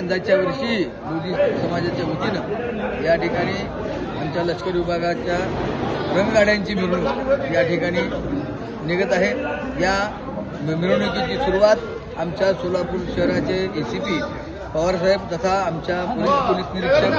यंदाच्या वर्षी लोधी समाजाच्या वतीनं या ठिकाणी आमच्या लष्करी विभागाच्या रंगगाड्यांची मिरवणूक या ठिकाणी निघत आहे। या मिरवणुकीची सुरुवात आमच्या सोलापूर शहराचे ACP पवारसाहेब तथा आमच्या पोलीस निरीक्षक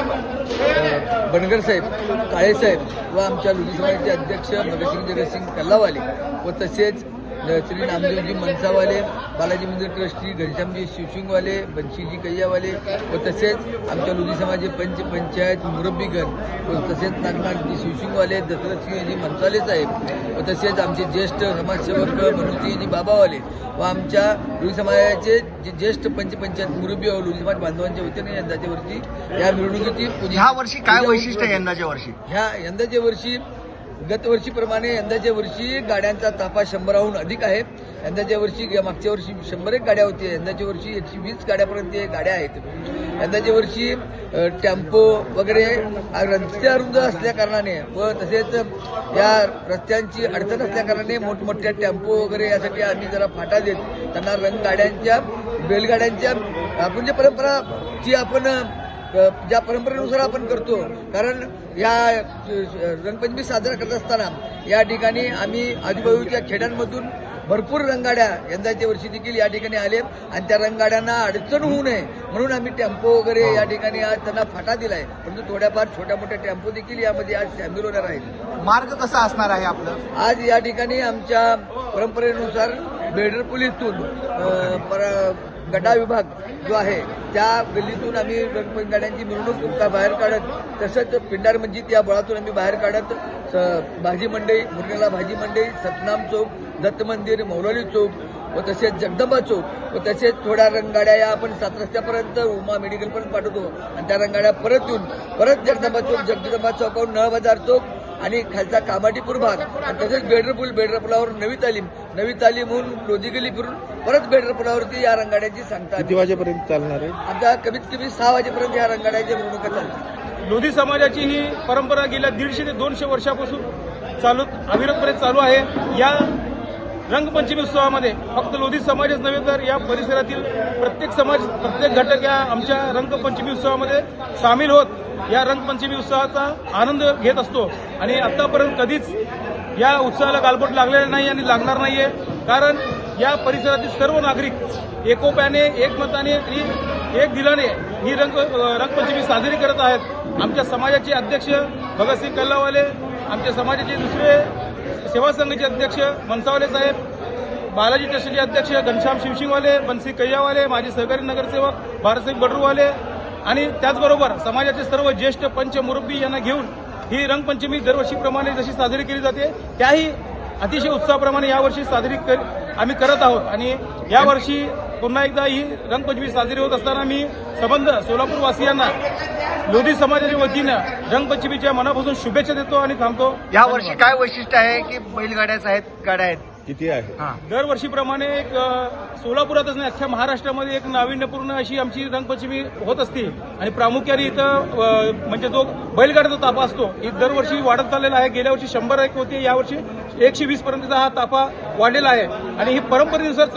बनगर साहेब, काळे साहेब व आमच्या लोधी समाजाचे अध्यक्ष भगतसिंग जगतसिंग कल्लावाले व तसेच श्री नामदेवजी मनसावाले, बालाजी मंदिर ट्रस्टी घनश्यामजी शिवसिंगवाले, बंशीजी कैयावाले व तसेच आमच्या लोधी समाजाचे पंचायत मुरब्बीगण व तसेच नागनाथजी शिवसिंगवाले, दशरथसिंहजी मनसाले साहेब व तसेच आमचे ज्येष्ठ समाजसेवक मनोजीजी बाबावाले व आमच्या लोधी समाजाचे जे ज्येष्ठ पंचायत मुरब्बी व लोधी समाज बांधवांच्या वतीने यंदाच्या वर्षी या मिरवणुकीची ह्या वर्षी काय वैशिष्ट्य आहे यंदाच्या वर्षी? यंदाच्या वर्षी गतवर्षीप्रमाणे यंदाच्या वर्षी गाड्यांचा ताफा 100हून अधिक आहे। यंदाच्या वर्षी मागच्या वर्षी 101 गाड्या होत्या, यंदाच्या वर्षी 120 गाड्यापर्यंत गाड्या आहेत। यंदाच्या वर्षी टेम्पो वगैरे रस्ते अरुंद असल्या कारणाने व तसेच या रस्त्यांची अडचण असल्या कारणाने मोठमोठ्या टेम्पो वगैरे यासाठी आम्ही जरा फाटा देत त्यांना रंगगाड्यांच्या बैलगाड्यांच्या आपण जे परंपरा जी आपण ज्या परंपरेनुसार आपण करतो, कारण या रंगपंचमी साजरा करत असताना या ठिकाणी आम्ही आजूबाजूच्या खेड्यांमधून भरपूर रंगगाड्या यंदाच्या वर्षी देखील या ठिकाणी आले आणि त्या रंगगाड्यांना अडचण होऊ नये म्हणून आम्ही टेम्पो वगैरे या ठिकाणी आज त्यांना फाटा दिलाय। परंतु थोड्याफार छोट्या मोठ्या टेम्पो देखील यामध्ये आज सामील होणार आहेत। मार्ग कसा असणार आहे आपलं? आज या ठिकाणी आमच्या परंपरेनुसार बेडर पोलीसतून गटा विभाग जो आहे त्या गल्लीतून आम्ही रंगगाड्यांची मिरवणूक बाहेर काढत, तसंच पिंडार मस्जिद या बळातून आम्ही बाहेर काढत भाजी मंडई, मुरगेला भाजी मंडई, सतनाम चौक, दत्त मंदिर, मौलाली चौक व तसेच जगदंबा चौक व तसेच थोड्या रंगगाड्या या आपण 7 रस्त्यापर्यंत उमा मेडिकलपर्यंत पाठवतो आणि त्या रंगगाड्या परत येऊन परत जगदंबा चौकावरून नळ बाजार चौक आणि खालचा कामाटीपूर भाग आणि तसेच बेडर पुलावर नवी तालीम होऊन लोधी गली फिरून परत बेडर पुलावरती या रंगगाड्याची सांगता। किती वाजेपर्यंत चालणार आहे? आता कमीत कमी 6 वाजेपर्यंत या रंगगाड्याच्या मिरवणुका चालतात। लोधी समाजाची ही परंपरा गेल्या 150 ते 200 वर्षापासून अविरतपणे चालू आहे। या रंगपंचमी उत्सवामध्ये फक्त लोधी समाजच नव्हे तर या परिसरातील प्रत्येक समाज, प्रत्येक घटक या आमच्या रंगपंचमी उत्सवामध्ये सामील होत या रंगपंचमी उत्सवाचा आनंद घेत असतो आणि आतापर्यंत कधीच या उत्सवाला गालबोट लागलेला नाही आणि लागणार नाहीये, कारण या परिसरातील सर्व नागरिक एकोप्याने, एकमताने, एक दिलाने ही रंगपंचमी साजरी करत आहेत। आमच्या समाजाचे अध्यक्ष भगतसिंग कल्लावाले, आमच्या समाजाचे दुसरे सेवा संघाचे अध्यक्ष मनसावाले साहेब, बालाजी ट्रस्टचे अध्यक्ष घनश्याम शिवसिंगवाले, बंसी कैयावाले, माजी सहकारी नगरसेवक भारतसिंग बडरूवाले आणि त्याचबरोबर समाजाचे सर्व ज्येष्ठ पंच मुरब्बी यांना घेऊन ही रंगपंचमी दरवर्षीप्रमाणे जशी साजरी केली जाते त्याही अतिशय उत्साहाप्रमाणे यावर्षी साजरी आम्ही करत आहोत आणि यावर्षी पुन्हा एकदा ही रंगपंचमी साजरी होत असताना मी संबंध सोलापूरवासियांना लोधी समाजाच्या वतीनं रंगपंचमीच्या मनापासून शुभेच्छा देतो आणि थांबतो। या वर्षी काय वैशिष्ट्य आहे की बैलगाड्याच आहेत, गाड्या आहेत? किती आहे? दरवर्षीप्रमाणे एक सोलापुरातच नाही अख्ख्या महाराष्ट्रामध्ये एक नाविन्यपूर्ण अशी आमची रंगपंचमी होत असते आणि प्रामुख्याने इथं म्हणजे जो बैलगाड्याचा ताफा असतो ही दरवर्षी वाढत चाललेला आहे। गेल्या वर्षी 101 होते, यावर्षी 120 पर्यंतचा हा ताफा वाढलेला आहे आणि ही परंपरेनुसार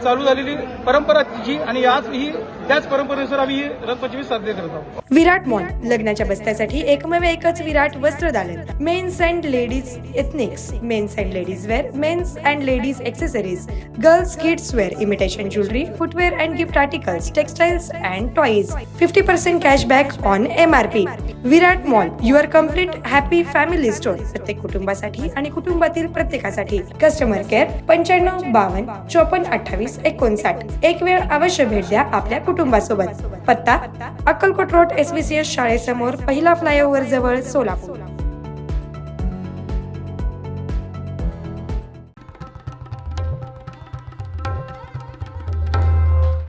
चालू झालेली परंपराची आणि आज ही त्याच परंपरेनुसार आम्ही ही रंगपंचमी साजरी करत आहोत। विराट मॉल लग्नाच्या बस्त्यासाठी एकमेव एकच विराट वस्त्रदालन, men's and ladies ethnics, men's and ladies wear, men's and ladies accessories, girls kids wear, imitation jewelry, footwear and gift articles, textiles and toys. 50% cashback on MRP. Virat mall, your complete happy family store. प्रत्येक कुटुंबासाठी आणि कुटुंबातील प्रत्येकासाठी. Customer care 95 52 54 28 59. एक वेळ अवश्य भेट द्या आपल्या कुटुंबासोबत. पत्ता अक्कलकोट रोड SBCS शाळेसमोर, पहिला फ्लायओव्हर जवळ, सोलापूर.